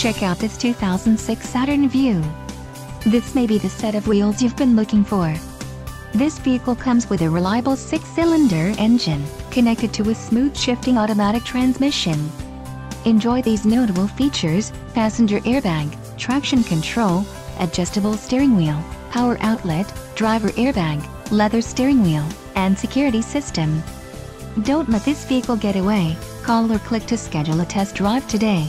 Check out this 2006 Saturn VUE. This may be the set of wheels you've been looking for. This vehicle comes with a reliable 6-cylinder engine, connected to a smooth shifting automatic transmission. Enjoy these notable features: passenger airbag, traction control, adjustable steering wheel, power outlet, driver airbag, leather steering wheel, and security system. Don't let this vehicle get away. Call or click to schedule a test drive today.